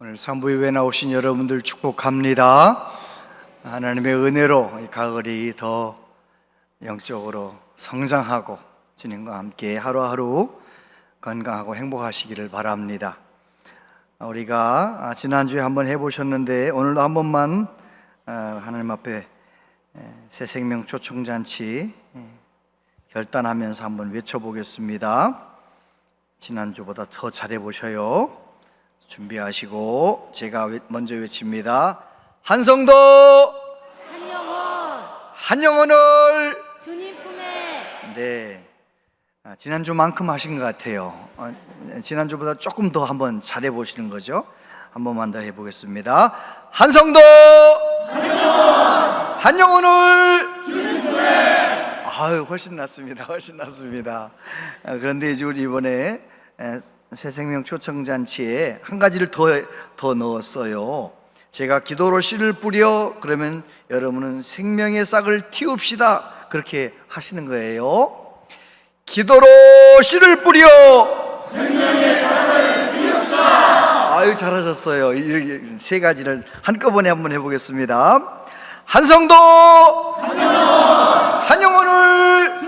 오늘 산부인교회 나오신 여러분들 축복합니다. 하나님의 은혜로 이 가을이 더 영적으로 성장하고 주님과 함께 하루하루 건강하고 행복하시기를 바랍니다. 우리가 지난주에 한번 해보셨는데 오늘도 한 번만 하나님 앞에 새 생명 초청잔치 결단하면서 한번 외쳐보겠습니다. 지난주보다 더 잘해보셔요. 준비하시고 제가 먼저 외칩니다. 한성도 한영혼을 주님 품에. 네, 지난주만큼 하신 것 같아요. 지난주보다 조금 더 한번 잘해보시는 거죠. 한 번만 더 해보겠습니다. 한성도 한영혼을 주님 품에. 아유, 훨씬 낫습니다. 훨씬 낫습니다. 그런데 이제 우리 이번에 새생명 초청잔치에 한 가지를 더 넣었어요. 제가 기도로 씨를 뿌려 그러면 여러분은 생명의 싹을 틔웁시다 그렇게 하시는 거예요. 기도로 씨를 뿌려 생명의 싹을 틔웁시다. 아유, 잘하셨어요. 이렇게 세 가지를 한꺼번에 한번 해보겠습니다. 한성도 한영혼을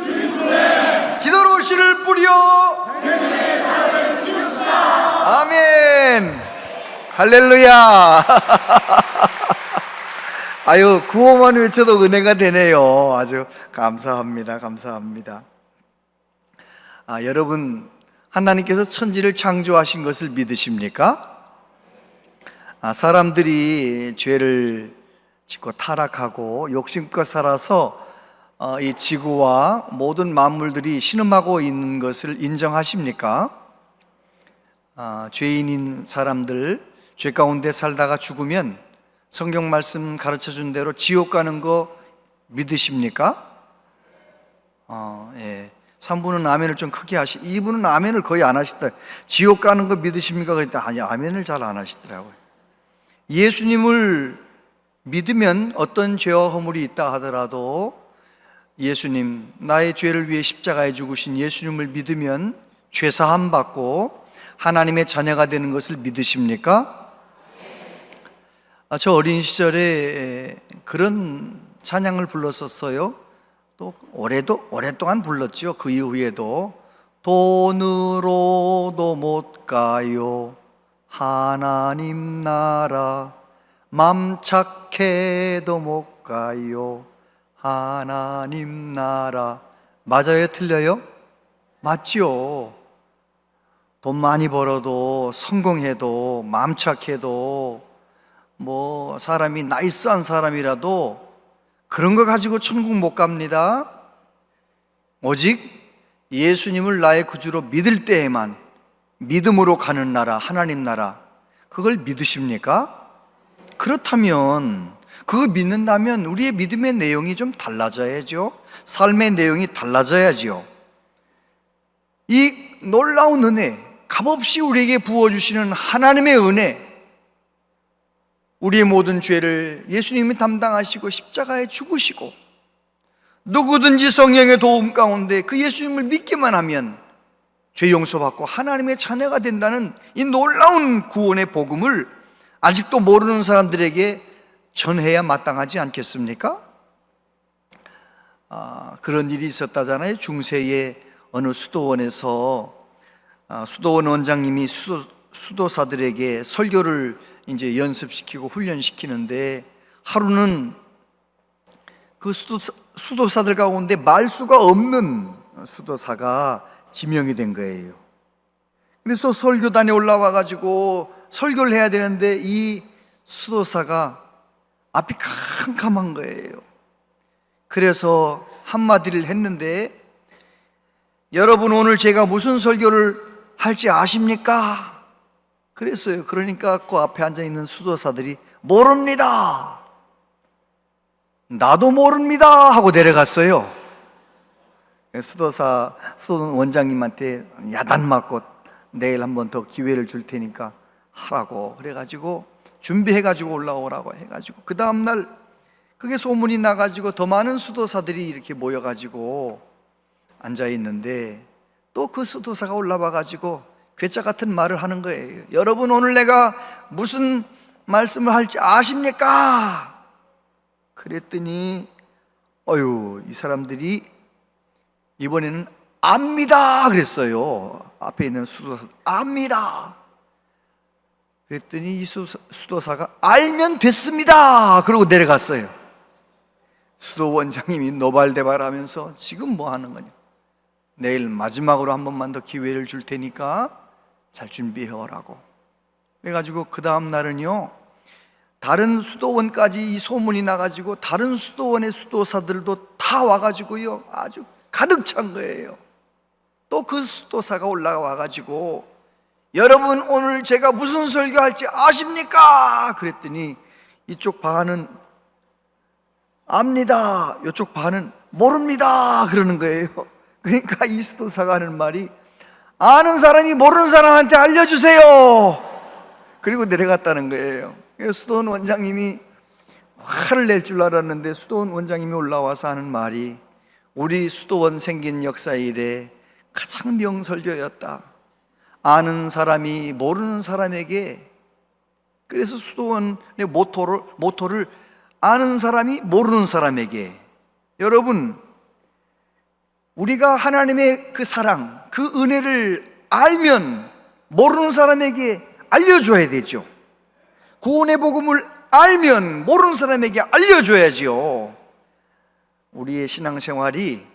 기도로 씨를 뿌려 생명의 싹을 틔웁시다. 아멘. 할렐루야. 아유, 구호만 외쳐도 은혜가 되네요. 아주 감사합니다. 감사합니다. 여러분, 하나님께서 천지를 창조하신 것을 믿으십니까? 사람들이 죄를 짓고 타락하고 욕심껏 살아서 이 지구와 모든 만물들이 신음하고 있는 것을 인정하십니까? 죄인인 사람들, 죄 가운데 살다가 죽으면 성경 말씀 가르쳐준 대로 지옥 가는 거 믿으십니까? 예. 3분은 아멘을 좀 크게 2분은 아멘을 거의 안 하시더라. 지옥 가는 거 믿으십니까? 그랬더니 아니, 아멘을 잘 안 하시더라고요. 예수님을 믿으면 어떤 죄와 허물이 있다 하더라도 예수님, 나의 죄를 위해 십자가에 죽으신 예수님을 믿으면 죄 사함 받고 하나님의 자녀가 되는 것을 믿으십니까? 저 어린 시절에 그런 찬양을 불렀었어요. 또 오랫동안 불렀죠. 그 이후에도 돈으로도 못 가요 하나님 나라, 맘 착해도 못 가요 하나님 나라. 맞아요? 틀려요? 맞지요. 돈 많이 벌어도 성공해도 마음 착해도 뭐 사람이 나이스한 사람이라도 그런 거 가지고 천국 못 갑니다. 오직 예수님을 나의 구주로 믿을 때에만 믿음으로 가는 나라, 하나님 나라, 그걸 믿으십니까? 그렇다면, 그거 믿는다면 우리의 믿음의 내용이 좀 달라져야죠. 삶의 내용이 달라져야죠. 이 놀라운 은혜, 값없이 우리에게 부어주시는 하나님의 은혜, 우리의 모든 죄를 예수님이 담당하시고 십자가에 죽으시고 누구든지 성령의 도움 가운데 그 예수님을 믿기만 하면 죄 용서받고 하나님의 자녀가 된다는 이 놀라운 구원의 복음을 아직도 모르는 사람들에게 전해야 마땅하지 않겠습니까? 그런 일이 있었다잖아요. 중세의 어느 수도원에서 수도원 원장님이 수도사들에게 설교를 이제 연습시키고 훈련시키는데 하루는 그 수도사들 가운데 말수가 없는 수도사가 지명이 된 거예요. 그래서 설교단에 올라와 가지고 설교를 해야 되는데 이 수도사가 앞이 캄캄한 거예요. 그래서 한마디를 했는데, 여러분 오늘 제가 무슨 설교를 할지 아십니까? 그랬어요. 그러니까 그 앞에 앉아있는 수도사들이 모릅니다, 나도 모릅니다 하고 내려갔어요. 수도 원장님한테 야단 맞고 내일 한 번 더 기회를 줄 테니까 하라고 그래가지고 준비해가지고 올라오라고 해가지고 그 다음날 그게 소문이 나가지고 더 많은 수도사들이 이렇게 모여가지고 앉아있는데 또 그 수도사가 올라와가지고 괴짜 같은 말을 하는 거예요. 여러분, 오늘 내가 무슨 말씀을 할지 아십니까? 그랬더니 이 사람들이 이번에는 압니다 그랬어요. 앞에 있는 수도사 압니다. 그랬더니 이 수도사가 알면 됐습니다 그러고 내려갔어요. 수도 원장님이 노발대발하면서 지금 뭐 하는 거냐, 내일 마지막으로 한 번만 더 기회를 줄 테니까 잘 준비해 오라고. 그래가지고 그 다음 날은요, 다른 수도원까지 이 소문이 나가지고 다른 수도원의 수도사들도 다 와가지고요 아주 가득 찬 거예요. 또 그 수도사가 올라와가지고 여러분, 오늘 제가 무슨 설교할지 아십니까? 그랬더니 이쪽 반은 압니다, 이쪽 반은 모릅니다 그러는 거예요. 그러니까 이 수도사가 하는 말이, 아는 사람이 모르는 사람한테 알려주세요. 그리고 내려갔다는 거예요. 수도원 원장님이 화를 낼 줄 알았는데 수도원 원장님이 올라와서 하는 말이, 우리 수도원 생긴 역사 이래 가장 명설교였다. 아는 사람이 모르는 사람에게, 그래서 수도원의 모토를 아는 사람이 모르는 사람에게. 여러분, 우리가 하나님의 그 사랑, 그 은혜를 알면 모르는 사람에게 알려줘야 되죠. 구원의 복음을 알면 모르는 사람에게 알려줘야지요. 우리의 신앙생활이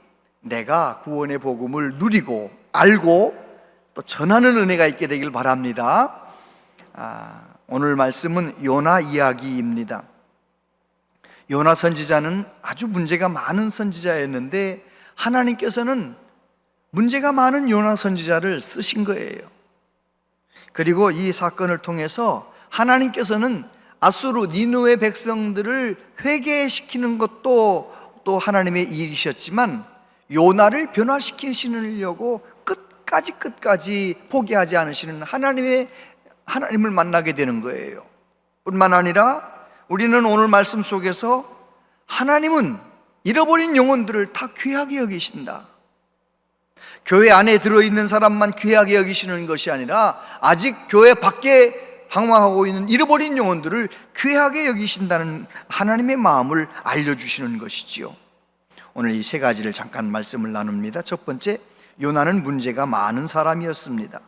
내가 구원의 복음을 누리고 알고 또 전하는 은혜가 있게 되길 바랍니다. 오늘 말씀은 요나 이야기입니다. 요나 선지자는 아주 문제가 많은 선지자였는데 하나님께서는 문제가 많은 요나 선지자를 쓰신 거예요. 그리고 이 사건을 통해서 하나님께서는 아수르 니느웨 백성들을 회개시키는 것도 또 하나님의 일이셨지만 요나를 변화시키시려고 끝까지 포기하지 않으시는 하나님을 만나게 되는 거예요. 뿐만 아니라 우리는 오늘 말씀 속에서 하나님은 잃어버린 영혼들을 다 귀하게 여기신다. 교회 안에 들어있는 사람만 귀하게 여기시는 것이 아니라 아직 교회 밖에 방황하고 있는 잃어버린 영혼들을 귀하게 여기신다는 하나님의 마음을 알려주시는 것이지요. 오늘 이 세 가지를 잠깐 말씀을 나눕니다. 첫 번째, 요나는 문제가 많은 사람이었습니다.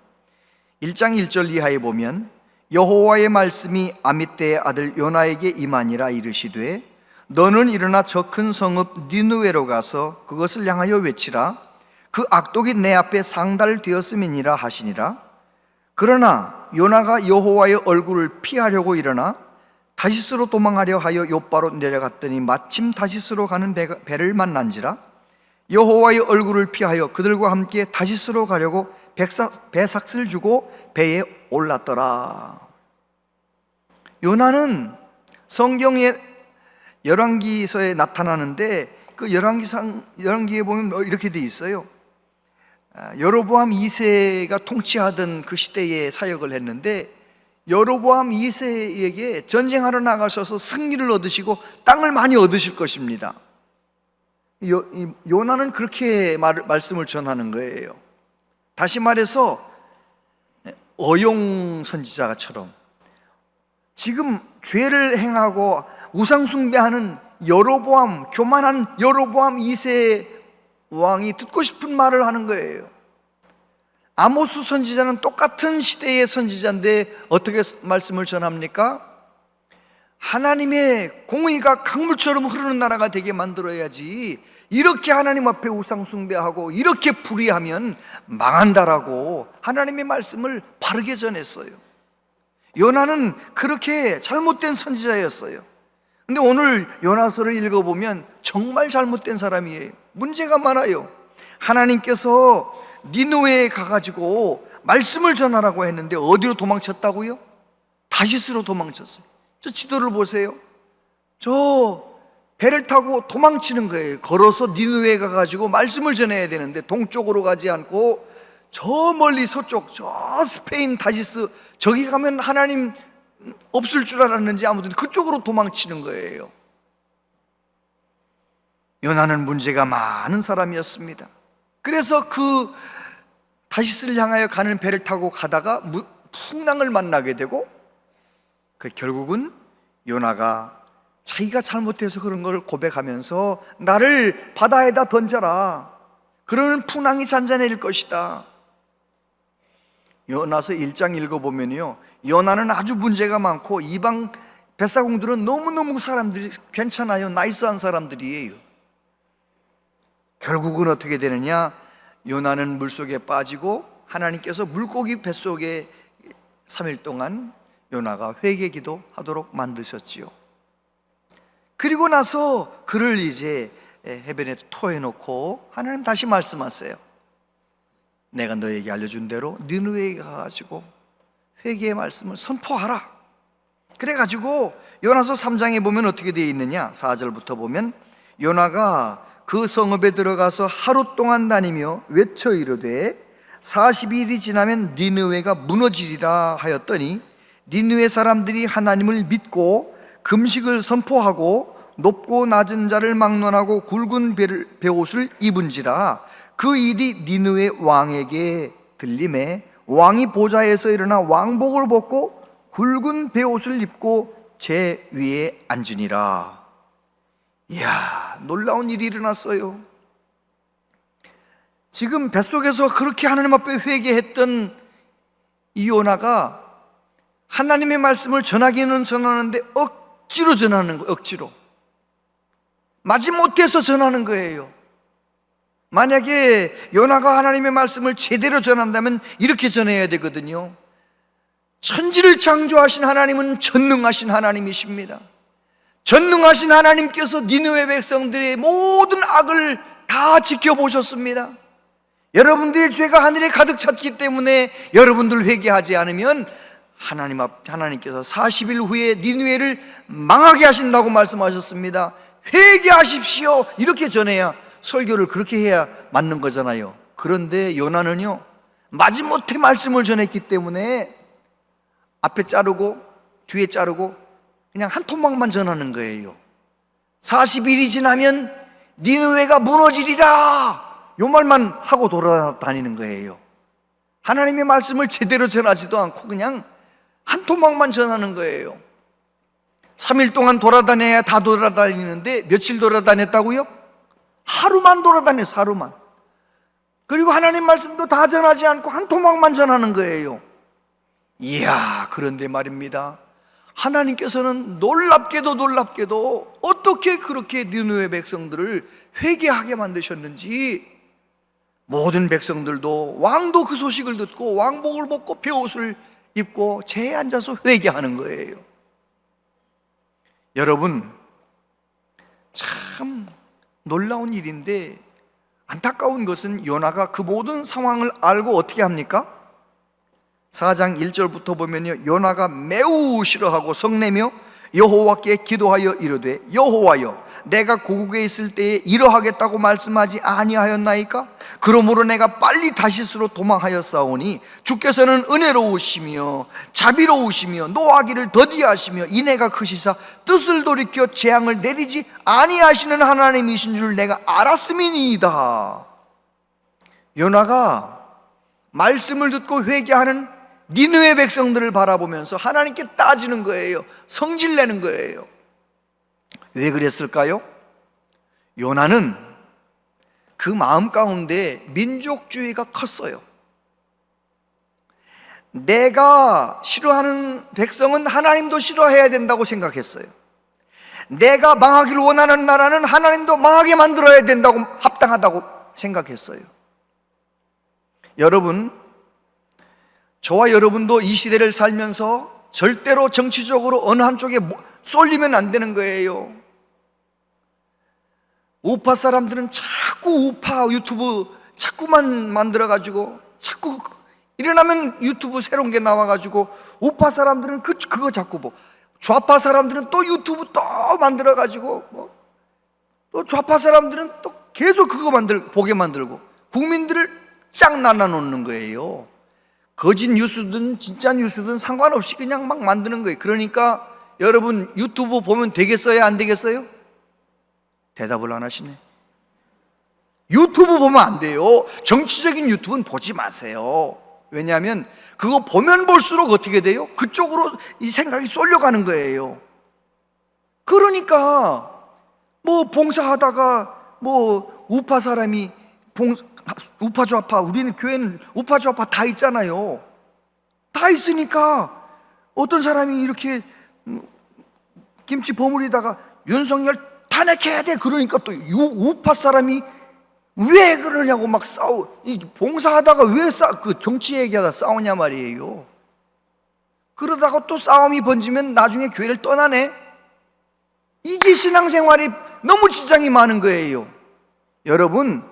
1장 1절 이하에 보면, 여호와의 말씀이 아미떼의 아들 요나에게 임하니라 이르시되, 너는 일어나 저 큰 성읍 니느웨로 가서 그것을 향하여 외치라. 그 악독이 내 앞에 상달되었음이니라 하시니라. 그러나 요나가 여호와의 얼굴을 피하려고 일어나 다시스로 도망하려 하여 욥바로 내려갔더니 마침 다시스로 가는 배를 만난지라. 여호와의 얼굴을 피하여 그들과 함께 다시스로 가려고 배삭을 주고 배에 올랐더라. 요나는 성경의 열왕기서에 나타나는데 그 열왕기에 보면 이렇게 돼 있어요. 여로보암 2세가 통치하던 그 시대에 사역을 했는데, 여로보암 2세에게 전쟁하러 나가셔서 승리를 얻으시고 땅을 많이 얻으실 것입니다. 요나는 그렇게 말씀을 전하는 거예요. 다시 말해서 어용 선지자처럼 지금 죄를 행하고 우상 숭배하는 교만한 여로보암 2세 왕이 듣고 싶은 말을 하는 거예요. 아모스 선지자는 똑같은 시대의 선지자인데 어떻게 말씀을 전합니까? 하나님의 공의가 강물처럼 흐르는 나라가 되게 만들어야지, 이렇게 하나님 앞에 우상 숭배하고 이렇게 불의하면 망한다라고 하나님의 말씀을 바르게 전했어요. 요나는 그렇게 잘못된 선지자였어요. 근데 오늘 요나서를 읽어보면 정말 잘못된 사람이에요. 문제가 많아요. 하나님께서 니느웨에 가가지고 말씀을 전하라고 했는데 어디로 도망쳤다고요? 다시스로 도망쳤어요. 저 지도를 보세요. 저 배를 타고 도망치는 거예요. 걸어서 니느웨에 가가지고 말씀을 전해야 되는데 동쪽으로 가지 않고 저 멀리 서쪽, 저 스페인 다시스, 저기 가면 하나님 없을 줄 알았는지 아무튼 그쪽으로 도망치는 거예요. 요나는 문제가 많은 사람이었습니다. 그래서 그 다시스를 향하여 가는 배를 타고 가다가 풍랑을 만나게 되고, 결국은 요나가 자기가 잘못해서 그런 걸 고백하면서 나를 바다에다 던져라, 그러면 풍랑이 잔잔해질 것이다. 요나서 1장 읽어보면요, 요나는 아주 문제가 많고 이방 뱃사공들은 너무너무 사람들이 괜찮아요, 나이스한 사람들이에요. 결국은 어떻게 되느냐, 요나는 물속에 빠지고 하나님께서 물고기 뱃속에 3일 동안 요나가 회개기도 하도록 만드셨지요. 그리고 나서 그를 이제 해변에 토해놓고 하나님 다시 말씀하세요. 내가 너에게 알려준 대로 니느웨에 가가지고 회개의 말씀을 선포하라. 그래가지고 요나서 3장에 보면 어떻게 되어 있느냐, 4절부터 보면 요나가 그 성읍에 들어가서 하루 동안 다니며 외쳐 이르되 40일이 지나면 니느웨가 무너지리라 하였더니 니느웨 사람들이 하나님을 믿고 금식을 선포하고 높고 낮은 자를 막론하고 굵은 베옷을 입은지라. 그 일이 니느웨 왕에게 들림에 왕이 보좌에서 일어나 왕복을 벗고 굵은 베옷을 입고 제 위에 앉으니라. 이야, 놀라운 일이 일어났어요. 지금 뱃속에서 그렇게 하나님 앞에 회개했던 이 요나가 하나님의 말씀을 전하기는 전하는데 억지로 전하는 거예요. 억지로 마지못해서 전하는 거예요. 만약에 요나가 하나님의 말씀을 제대로 전한다면 이렇게 전해야 되거든요. 천지를 창조하신 하나님은 전능하신 하나님이십니다. 전능하신 하나님께서 니느웨 백성들의 모든 악을 다 지켜보셨습니다. 여러분들의 죄가 하늘에 가득 찼기 때문에 여러분들 회개하지 않으면 하나님께서 40일 후에 니느웨를 망하게 하신다고 말씀하셨습니다. 회개하십시오, 이렇게 전해야, 설교를 그렇게 해야 맞는 거잖아요. 그런데 요나는요, 마지못해 말씀을 전했기 때문에 앞에 자르고 뒤에 자르고 그냥 한 토막만 전하는 거예요. 40일이 지나면 니느웨가 무너지리라, 요 말만 하고 돌아다니는 거예요. 하나님의 말씀을 제대로 전하지도 않고 그냥 한 토막만 전하는 거예요. 3일 동안 돌아다녀야 다 돌아다니는데 며칠 돌아다녔다고요? 하루만 돌아다녔어요, 하루만. 그리고 하나님 말씀도 다 전하지 않고 한 토막만 전하는 거예요. 이야, 그런데 말입니다, 하나님께서는 놀랍게도 어떻게 그렇게 니느웨 백성들을 회개하게 만드셨는지, 모든 백성들도, 왕도 그 소식을 듣고 왕복을 벗고 베옷을 입고 재에 앉아서 회개하는 거예요. 여러분, 참 놀라운 일인데 안타까운 것은 요나가 그 모든 상황을 알고 어떻게 합니까? 4장 1절부터 보면요, 요나가 매우 싫어하고 성내며 여호와께 기도하여 이르되 여호와여, 내가 고국에 있을 때에 이러하겠다고 말씀하지 아니하였나이까? 그러므로 내가 빨리 다시스로 도망하였사오니 주께서는 은혜로우시며 자비로우시며 노하기를 더디하시며 인애가 크시사 뜻을 돌이켜 재앙을 내리지 아니하시는 하나님이신 줄 내가 알았음이니이다. 요나가 말씀을 듣고 회개하는 니느웨 백성들을 바라보면서 하나님께 따지는 거예요. 성질내는 거예요. 왜 그랬을까요? 요나는 그 마음 가운데 민족주의가 컸어요. 내가 싫어하는 백성은 하나님도 싫어해야 된다고 생각했어요. 내가 망하기를 원하는 나라는 하나님도 망하게 만들어야 된다고, 합당하다고 생각했어요. 여러분, 저와 여러분도 이 시대를 살면서 절대로 정치적으로 어느 한쪽에 쏠리면 안 되는 거예요. 우파 사람들은 자꾸 우파 유튜브 자꾸만 만들어가지고, 자꾸 일어나면 유튜브 새로운 게 나와가지고 우파 사람들은 그거 자꾸 보고, 좌파 사람들은 또 유튜브 또 만들어가지고 또 좌파 사람들은 또 계속 그거 보게 만들고 국민들을 쫙 나눠놓는 거예요. 거짓 뉴스든 진짜 뉴스든 상관없이 그냥 막 만드는 거예요. 그러니까 여러분, 유튜브 보면 되겠어요, 안 되겠어요? 대답을 안 하시네. 유튜브 보면 안 돼요. 정치적인 유튜브는 보지 마세요. 왜냐하면 그거 보면 볼수록 어떻게 돼요? 그쪽으로 이 생각이 쏠려가는 거예요. 그러니까 뭐 봉사하다가 뭐 우파 사람이 우파 좌파, 우리는 교회는 우파 좌파 다 있잖아요. 다 있으니까 어떤 사람이 이렇게 김치 버무리다가 윤석열 탄핵해야 돼 그러니까 또 우파 사람이 왜 그러냐고 막 봉사하다가 왜 그 정치 얘기하다 싸우냐 말이에요. 그러다가 또 싸움이 번지면 나중에 교회를 떠나네. 이게 신앙생활이 너무 지장이 많은 거예요. 여러분,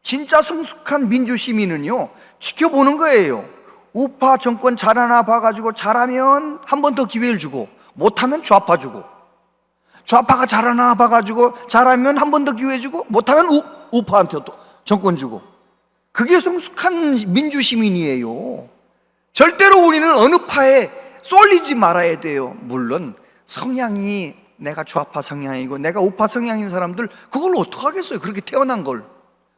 진짜 성숙한 민주시민은요 지켜보는 거예요. 우파 정권 잘하나 봐가지고 잘하면 한 번 더 기회를 주고, 못하면 좌파 주고, 좌파가 잘하나 봐가지고 잘하면 한 번 더 기회 주고, 못하면 우파한테 또 정권 주고. 그게 성숙한 민주시민이에요. 절대로 우리는 어느 파에 쏠리지 말아야 돼요. 물론 성향이 내가 좌파 성향이고 내가 우파 성향인 사람들 그걸 어떡하겠어요. 그렇게 태어난 걸.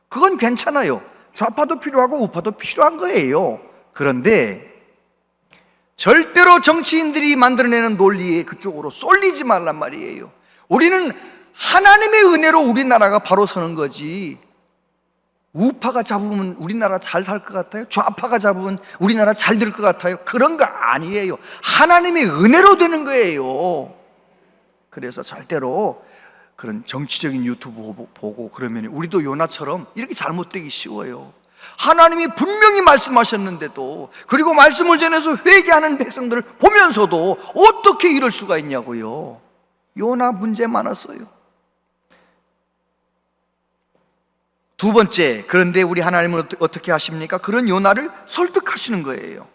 그건 괜찮아요. 좌파도 필요하고 우파도 필요한 거예요. 그런데 절대로 정치인들이 만들어내는 논리에 그쪽으로 쏠리지 말란 말이에요. 우리는 하나님의 은혜로 우리나라가 바로 서는 거지, 우파가 잡으면 우리나라 잘 살 것 같아요? 좌파가 잡으면 우리나라 잘 될 것 같아요? 그런 거 아니에요. 하나님의 은혜로 되는 거예요. 그래서 절대로 그런 정치적인 유튜브 보고 그러면 우리도 요나처럼 이렇게 잘못되기 쉬워요. 하나님이 분명히 말씀하셨는데도, 그리고 말씀을 전해서 회개하는 백성들을 보면서도 어떻게 이럴 수가 있냐고요. 요나 문제 많았어요. 두 번째, 그런데 우리 하나님은 어떻게 하십니까? 그런 요나를 설득하시는 거예요.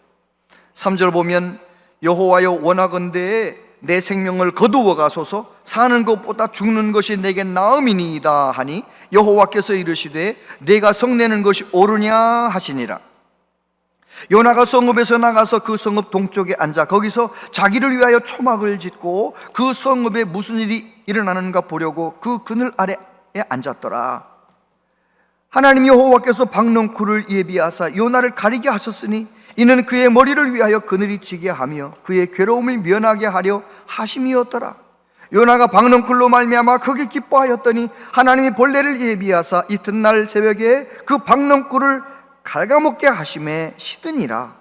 3절 보면 여호와여 원하건대 내 생명을 거두어 가소서, 사는 것보다 죽는 것이 내게 나음이니이다 하니 여호와께서 이르시되 내가 성내는 것이 옳으냐 하시니라. 요나가 성읍에서 나가서 그 성읍 동쪽에 앉아 거기서 자기를 위하여 초막을 짓고 그 성읍에 무슨 일이 일어나는가 보려고 그 그늘 아래에 앉았더라. 하나님 여호와께서 박넝쿨을 예비하사 요나를 가리게 하셨으니 이는 그의 머리를 위하여 그늘이 지게 하며 그의 괴로움을 면하게 하려 하심이었더라. 요나가 박넝쿨로 말미암아 크게 기뻐하였더니 하나님이 벌레를 예비하사 이튿날 새벽에 그 박넝쿨을 갉아먹게 하심에 시드니라.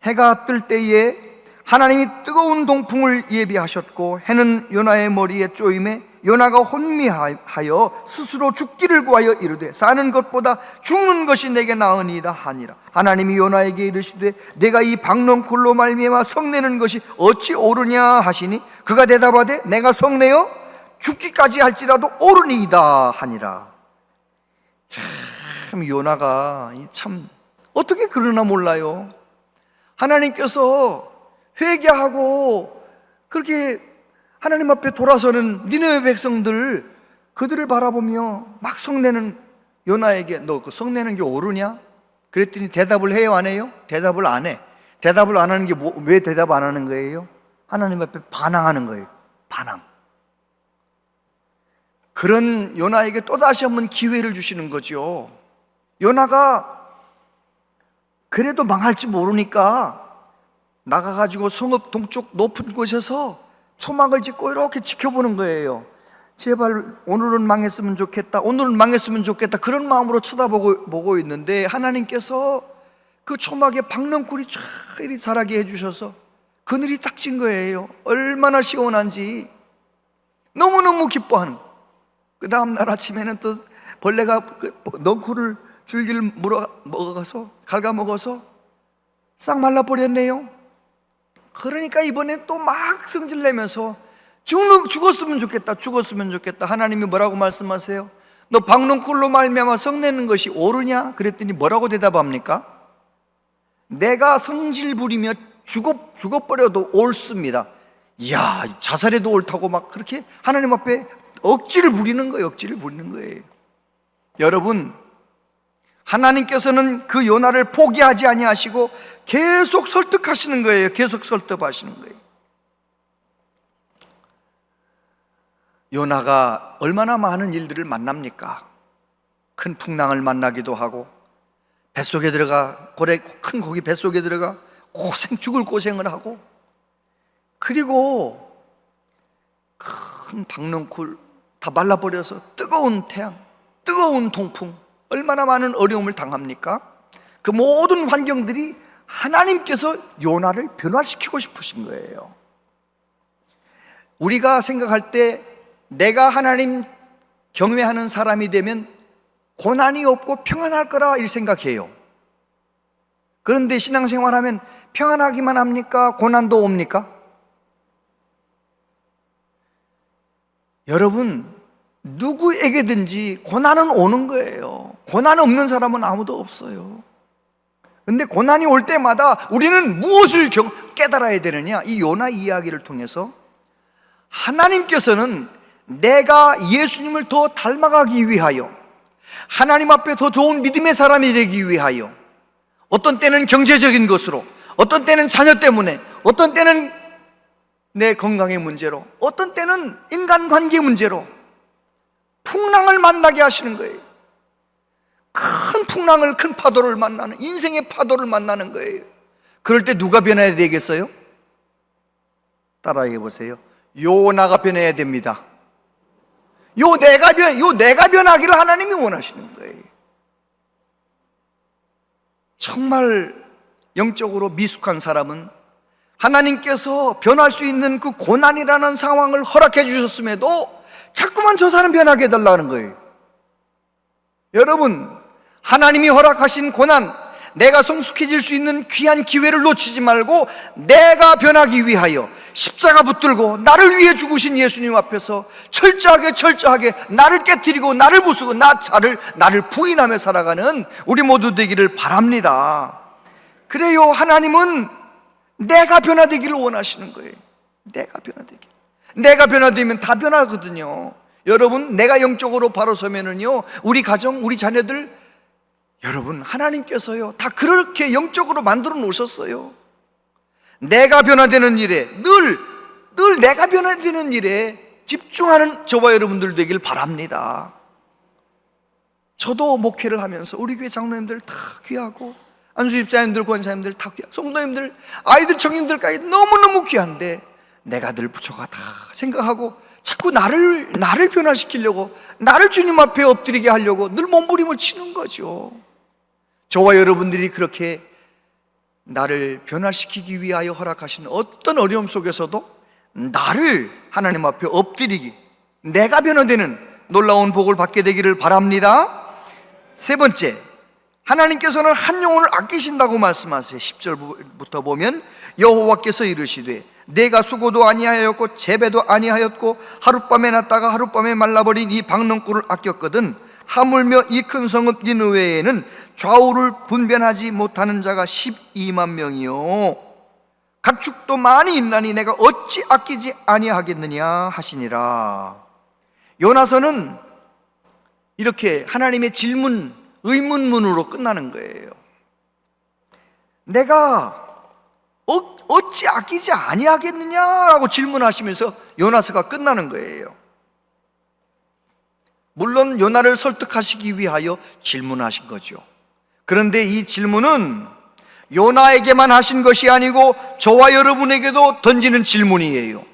해가 뜰 때에 하나님이 뜨거운 동풍을 예비하셨고 해는 요나의 머리에 쪼임에 요나가 혼미하여 스스로 죽기를 구하여 이르되 사는 것보다 죽는 것이 내게 나으니이다 하니라. 하나님이 요나에게 이르시되 내가 이 박넝쿨로 말미암아 성내는 것이 어찌 옳으냐 하시니 그가 대답하되 내가 성내어 죽기까지 할지라도 옳으니이다 하니라. 참 요나가 참 어떻게 그러나 몰라요. 하나님께서 회개하고 그렇게 하나님 앞에 돌아서는 니느웨 백성들, 그들을 바라보며 막 성내는 요나에게 너 그 성내는 게 옳으냐? 그랬더니 대답을 해요, 안 해요? 대답을 안 해. 대답을 안 하는 게 왜 대답 안 하는 거예요? 하나님 앞에 반항하는 거예요. 반항. 그런 요나에게 또다시 한번 기회를 주시는 거죠. 요나가 그래도 망할지 모르니까 나가가지고 성읍 동쪽 높은 곳에서 초막을 짓고 이렇게 지켜보는 거예요. 제발 오늘은 망했으면 좋겠다, 오늘은 망했으면 좋겠다, 그런 마음으로 쳐다보고 있는데 하나님께서 그 초막에 박넝쿨이 쫙 이리 자라게 해주셔서 그늘이 딱 진 거예요. 얼마나 시원한지 너무너무 기뻐하는. 그 다음날 아침에는 또 벌레가 그 넝쿨을 줄기를 먹어서 갉아먹어서 싹 말라버렸네요. 그러니까 이번에 또 막 성질내면서 죽었으면 좋겠다, 죽었으면 좋겠다. 하나님이 뭐라고 말씀하세요? 너 박넝쿨로 말미암아 성내는 것이 옳으냐? 그랬더니 뭐라고 대답합니까? 내가 성질 부리며 죽어버려도 옳습니다. 이야, 자살해도 옳다고 막 그렇게 하나님 앞에 억지를 부리는 거예요. 억지를 부리는 거예요. 여러분, 하나님께서는 그 요나를 포기하지 아니하시고 계속 설득하시는 거예요. 계속 설득하시는 거예요. 요나가 얼마나 많은 일들을 만납니까? 큰 풍랑을 만나기도 하고 뱃속에 들어가 큰 고기 뱃속에 들어가 죽을 고생을 하고, 그리고 큰 박넝쿨 다 말라버려서 뜨거운 태양, 뜨거운 동풍, 얼마나 많은 어려움을 당합니까? 그 모든 환경들이 하나님께서 요나를 변화시키고 싶으신 거예요. 우리가 생각할 때 내가 하나님 경외하는 사람이 되면 고난이 없고 평안할 거라 이렇게 생각해요. 그런데 신앙생활하면 평안하기만 합니까? 고난도 옵니까? 여러분, 누구에게든지 고난은 오는 거예요. 고난 없는 사람은 아무도 없어요. 근데 고난이 올 때마다 우리는 무엇을 깨달아야 되느냐? 이 요나 이야기를 통해서 하나님께서는 내가 예수님을 더 닮아가기 위하여, 하나님 앞에 더 좋은 믿음의 사람이 되기 위하여, 어떤 때는 경제적인 것으로, 어떤 때는 자녀 때문에, 어떤 때는 내 건강의 문제로, 어떤 때는 인간관계 문제로 풍랑을 만나게 하시는 거예요. 큰 풍랑을, 큰 파도를 만나는, 인생의 파도를 만나는 거예요. 그럴 때 누가 변해야 되겠어요? 따라해 보세요. 요나가 변해야 됩니다. 요 내가 변하기를 하나님이 원하시는 거예요. 정말 영적으로 미숙한 사람은 하나님께서 변할 수 있는 그 고난이라는 상황을 허락해 주셨음에도 자꾸만 저 사람 변하게 해달라는 거예요. 여러분, 하나님이 허락하신 고난, 내가 성숙해질 수 있는 귀한 기회를 놓치지 말고 내가 변하기 위하여 십자가 붙들고 나를 위해 죽으신 예수님 앞에서 철저하게 나를 깨뜨리고 나를 부수고 나를 부인하며 살아가는 우리 모두 되기를 바랍니다. 그래요, 하나님은 내가 변화되기를 원하시는 거예요. 내가 변화되면 다 변하거든요. 여러분, 내가 영적으로 바로 서면은요, 우리 가정, 우리 자녀들, 여러분, 하나님께서요 다 그렇게 영적으로 만들어 놓으셨어요. 내가 변화되는 일에, 늘 내가 변화되는 일에 집중하는 저와 여러분들 되길 바랍니다. 저도 목회를 하면서 우리 교회 장로님들 다 귀하고, 안수집사님들, 권사님들 다 귀하고, 성도님들, 아이들, 청년들까지 너무너무 귀한데 내가 늘 부족하다 생각하고 자꾸 나를 변화시키려고, 나를 주님 앞에 엎드리게 하려고 늘 몸부림을 치는 거죠. 저와 여러분들이 그렇게 나를 변화시키기 위하여 허락하신 어떤 어려움 속에서도 나를 하나님 앞에 엎드리기, 내가 변화되는 놀라운 복을 받게 되기를 바랍니다. 세 번째, 하나님께서는 한 영혼을 아끼신다고 말씀하세요. 10절부터 보면 여호와께서 이르시되 내가 수고도 아니하였고 재배도 아니하였고 하룻밤에 났다가 하룻밤에 말라버린 이 박넝쿨을 아꼈거든 하물며 이 큰 성읍 니느웨에는 좌우를 분별하지 못하는 자가 12만 명이요 가축도 많이 있나니 내가 어찌 아끼지 아니하겠느냐 하시니라. 요나서는 이렇게 하나님의 질문, 의문문으로 끝나는 거예요. 내가 어찌 아끼지 아니하겠느냐라고 질문하시면서 요나서가 끝나는 거예요. 물론 요나를 설득하시기 위하여 질문하신 거죠. 그런데 이 질문은 요나에게만 하신 것이 아니고 저와 여러분에게도 던지는 질문이에요.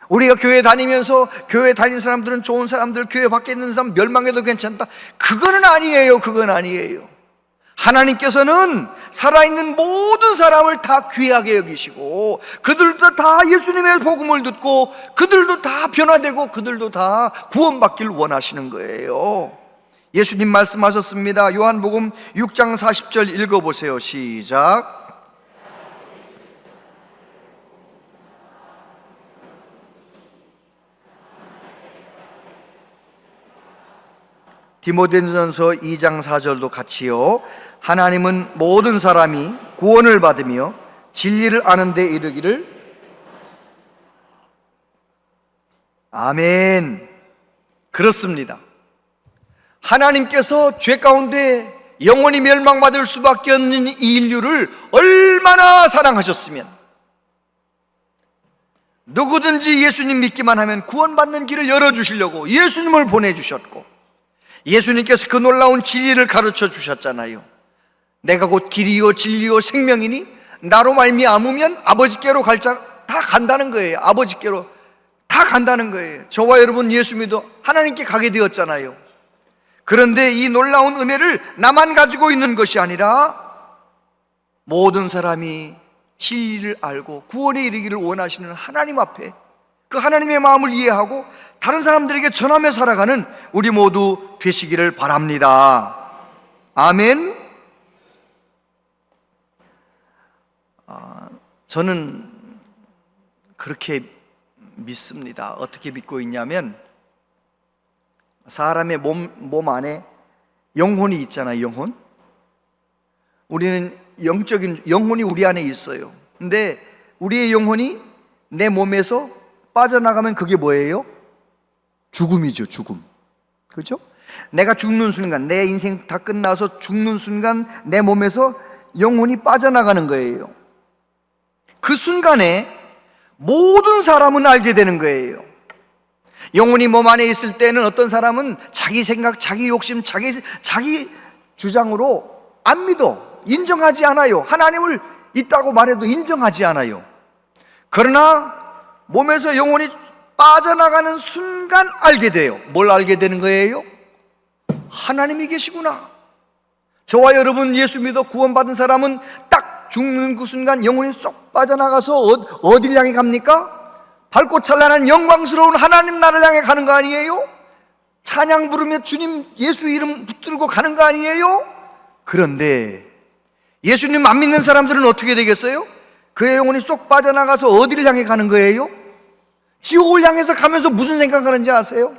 우리가 교회 다니면서 교회 다니는 사람들은 좋은 사람들, 교회 밖에 있는 사람 멸망해도 괜찮다, 그건 아니에요. 하나님께서는 살아있는 모든 사람을 다 귀하게 여기시고 그들도 다 예수님의 복음을 듣고 그들도 다 변화되고 그들도 다 구원받기를 원하시는 거예요. 예수님 말씀하셨습니다. 요한복음 6장 40절 읽어보세요. 시작. 디모데전서 2장 4절도 같이요. 하나님은 모든 사람이 구원을 받으며 진리를 아는 데 이르기를. 아멘. 그렇습니다. 하나님께서 죄 가운데 영원히 멸망받을 수밖에 없는 이 인류를 얼마나 사랑하셨으면 누구든지 예수님 믿기만 하면 구원받는 길을 열어주시려고 예수님을 보내주셨고, 예수님께서 그 놀라운 진리를 가르쳐 주셨잖아요. 내가 곧 길이요 진리요 생명이니 나로 말미암으면 아버지께로 다 간다는 거예요. 아버지께로 다 간다는 거예요. 저와 여러분 예수 믿어 하나님께 가게 되었잖아요. 그런데 이 놀라운 은혜를 나만 가지고 있는 것이 아니라 모든 사람이 진리를 알고 구원에 이르기를 원하시는 하나님 앞에 그 하나님의 마음을 이해하고 다른 사람들에게 전하며 살아가는 우리 모두 되시기를 바랍니다. 아멘. 저는 그렇게 믿습니다. 어떻게 믿고 있냐면 사람의 몸 안에 영혼이 있잖아요. 영혼. 우리는 영적인 영혼이 우리 안에 있어요. 근데 우리의 영혼이 내 몸에서 빠져나가면 그게 뭐예요? 죽음이죠. 죽음. 그렇죠? 내가 죽는 순간, 내 인생 다 끝나서 죽는 순간 내 몸에서 영혼이 빠져나가는 거예요. 그 순간에 모든 사람은 알게 되는 거예요. 영혼이 몸 안에 있을 때는 어떤 사람은 자기 생각, 자기 욕심, 자기 주장으로 안 믿어. 인정하지 않아요. 하나님을 있다고 말해도 인정하지 않아요. 그러나 몸에서 영혼이 빠져나가는 순간 알게 돼요. 뭘 알게 되는 거예요? 하나님이 계시구나. 저와 여러분 예수 믿어 구원받은 사람은 딱 죽는 그 순간 영혼이 쏙 빠져나가서 어디를 향해 갑니까? 밝고 찬란한 영광스러운 하나님 나라를 향해 가는 거 아니에요? 찬양 부르며 주님 예수 이름 붙들고 가는 거 아니에요? 그런데 예수님 안 믿는 사람들은 어떻게 되겠어요? 그의 영혼이 쏙 빠져나가서 어디를 향해 가는 거예요? 지옥을 향해서 가면서 무슨 생각하는지 아세요?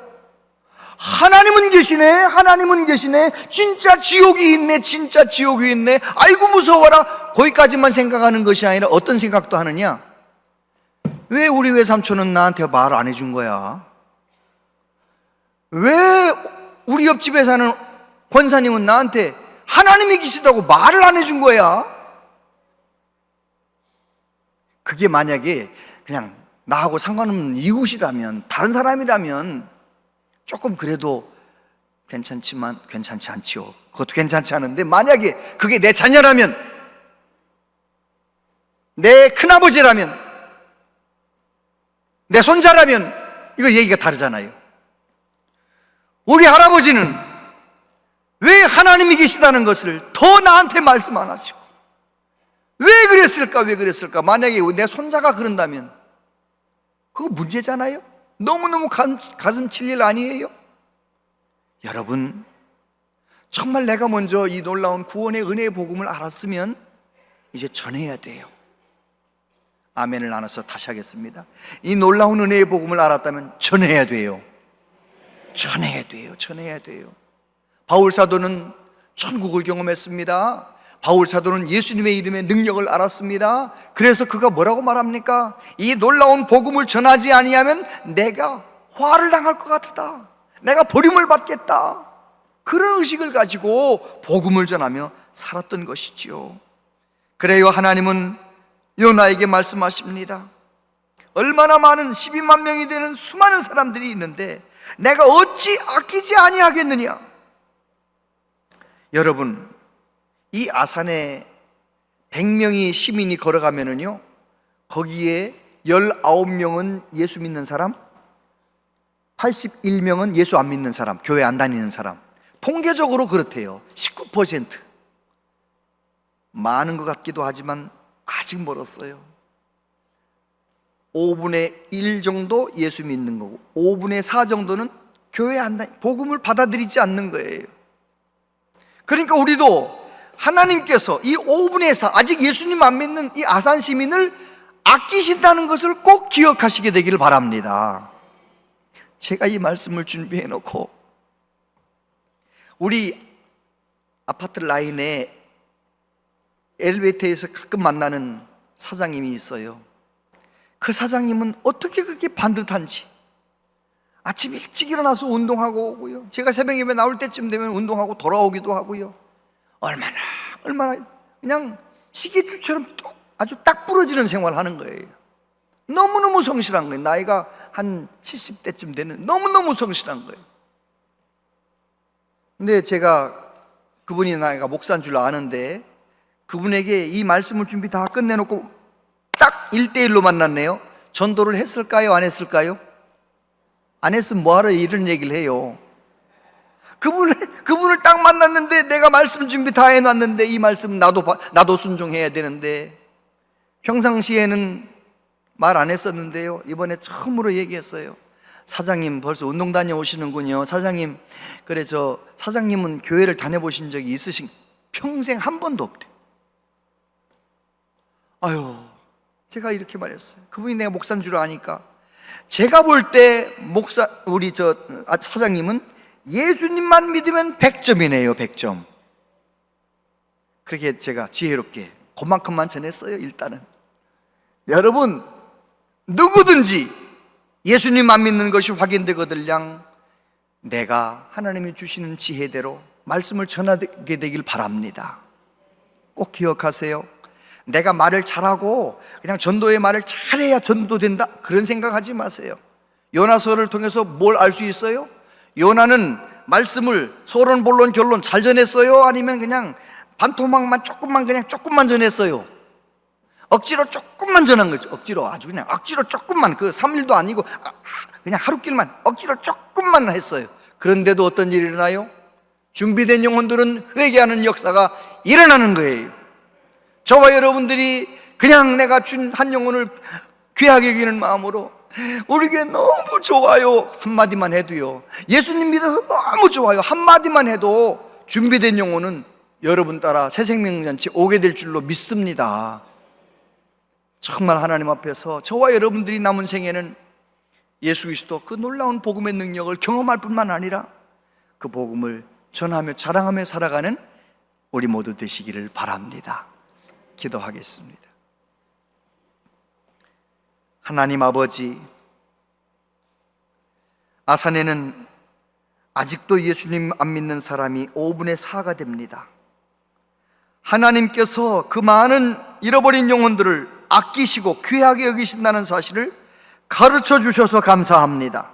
하나님은 계시네, 하나님은 계시네, 진짜 지옥이 있네, 진짜 지옥이 있네, 아이고 무서워라, 거기까지만 생각하는 것이 아니라 어떤 생각도 하느냐? 왜 우리 외삼촌은 나한테 말 안 해준 거야? 왜 우리 옆집에 사는 권사님은 나한테 하나님이 계시다고 말을 안 해준 거야? 그게 만약에 그냥 나하고 상관없는 이웃이라면, 다른 사람이라면 조금 그래도 괜찮지만 괜찮지 않지요. 그것도 괜찮지 않은데 만약에 그게 내 자녀라면, 내 큰아버지라면, 내 손자라면 이거 얘기가 다르잖아요. 우리 할아버지는 왜 하나님이 계시다는 것을 더 나한테 말씀 안 하시고 왜 그랬을까? 만약에 내 손자가 그런다면 그거 문제잖아요. 너무너무 가슴 칠 일 아니에요? 여러분, 정말 내가 먼저 이 놀라운 구원의 은혜의 복음을 알았으면 이제 전해야 돼요. 아멘을 나눠서 다시 하겠습니다. 이 놀라운 은혜의 복음을 알았다면 전해야 돼요. 전해야 돼요. 바울 사도는 천국을 경험했습니다. 바울 사도는 예수님의 이름의 능력을 알았습니다. 그래서 그가 뭐라고 말합니까? 이 놀라운 복음을 전하지 아니하면 내가 화를 당할 것 같다, 내가 버림을 받겠다, 그런 의식을 가지고 복음을 전하며 살았던 것이지요. 그래요, 하나님은 요나에게 말씀하십니다. 얼마나 많은 12만 명이 되는 수많은 사람들이 있는데 내가 어찌 아끼지 아니하겠느냐. 여러분, 이 아산에 100명이 시민이 걸어가면은요, 거기에 19명은 예수 믿는 사람, 81명은 예수 안 믿는 사람, 교회 안 다니는 사람. 통계적으로 그렇대요. 19%. 많은 것 같기도 하지만 아직 멀었어요. 5분의 1 정도 예수 믿는 거고 5분의 4 정도는 교회 안 다니, 복음을 받아들이지 않는 거예요. 그러니까 우리도 하나님께서 이 5분의 4, 아직 예수님 안 믿는 이 아산 시민을 아끼신다는 것을 꼭 기억하시게 되기를 바랍니다. 제가 이 말씀을 준비해 놓고 우리 아파트 라인에 엘리베이터에서 가끔 만나는 사장님이 있어요. 그 사장님은 어떻게 그렇게 반듯한지, 아침 일찍 일어나서 운동하고 오고요, 제가 새벽 예배 나올 때쯤 되면 운동하고 돌아오기도 하고요, 얼마나 그냥 시계추처럼 아주 딱 부러지는 생활을 하는 거예요. 너무너무 성실한 거예요. 나이가 한 70대쯤 되는, 너무너무 성실한 거예요. 근데 제가 그분이 내가 목사인 줄 아는데 그분에게 이 말씀을 준비 다 끝내놓고 딱 1대1로 만났네요. 전도를 했을까요? 안 했을까요? 안 했으면 뭐하러 이런 얘기를 해요. 그분을 딱 만났는데 내가 말씀 준비 다 해놨는데 이 말씀 나도 순종해야 되는데 평상시에는 말 안 했었는데요, 이번에 처음으로 얘기했어요. 사장님 벌써 운동 다녀오시는군요. 사장님, 그래 사장님은 교회를 다녀보신 적이 있으신? 평생 한 번도 없대. 아유, 제가 이렇게 말했어요. 그분이 내가 목사인 줄 아니까. 제가 볼 때 우리 사장님은 예수님만 믿으면 100점이네요 100점. 그렇게 제가 지혜롭게 그만큼만 전했어요. 일단은 여러분, 누구든지 예수님만 믿는 것이 확인되거든요. 내가 하나님이 주시는 지혜대로 말씀을 전하게 되길 바랍니다. 꼭 기억하세요. 내가 말을 잘하고 그냥 전도의 말을 잘해야 전도된다, 그런 생각하지 마세요. 요나서를 통해서 뭘 알 수 있어요? 요나는 말씀을 서론, 본론, 결론 잘 전했어요? 아니면 그냥 반토막만 조금만 전했어요? 억지로 조금만 전한 거죠. 억지로, 아주 그냥 억지로 조금만, 3일도 아니고 그냥 하루길만 억지로 조금만 했어요. 그런데도 어떤 일이 일어나요? 준비된 영혼들은 회개하는 역사가 일어나는 거예요. 저와 여러분들이 그냥 내가 준 한 영혼을 귀하게 여기는 마음으로 우리에게 너무 좋아요 한마디만 해도요, 예수님 믿어서 너무 좋아요 한마디만 해도 준비된 영혼은 여러분 따라 새생명잔치 오게 될 줄로 믿습니다. 정말 하나님 앞에서 저와 여러분들이 남은 생에는 예수 그리스도 그 놀라운 복음의 능력을 경험할 뿐만 아니라 그 복음을 전하며 자랑하며 살아가는 우리 모두 되시기를 바랍니다. 기도하겠습니다. 하나님 아버지, 아산에는 아직도 예수님 안 믿는 사람이 5분의 4가 됩니다. 하나님께서 그 많은 잃어버린 영혼들을 아끼시고 귀하게 여기신다는 사실을 가르쳐 주셔서 감사합니다.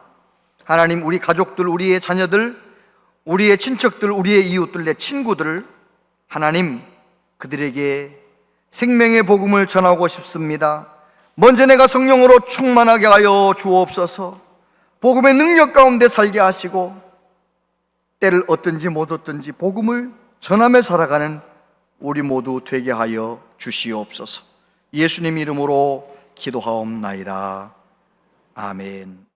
하나님, 우리 가족들, 우리의 자녀들, 우리의 친척들, 우리의 이웃들, 내 친구들, 하나님 그들에게 생명의 복음을 전하고 싶습니다. 먼저 내가 성령으로 충만하게 하여 주옵소서. 복음의 능력 가운데 살게 하시고 때를 얻든지 못 얻든지 복음을 전하며 살아가는 우리 모두 되게 하여 주시옵소서. 예수님 이름으로 기도하옵나이다. 아멘.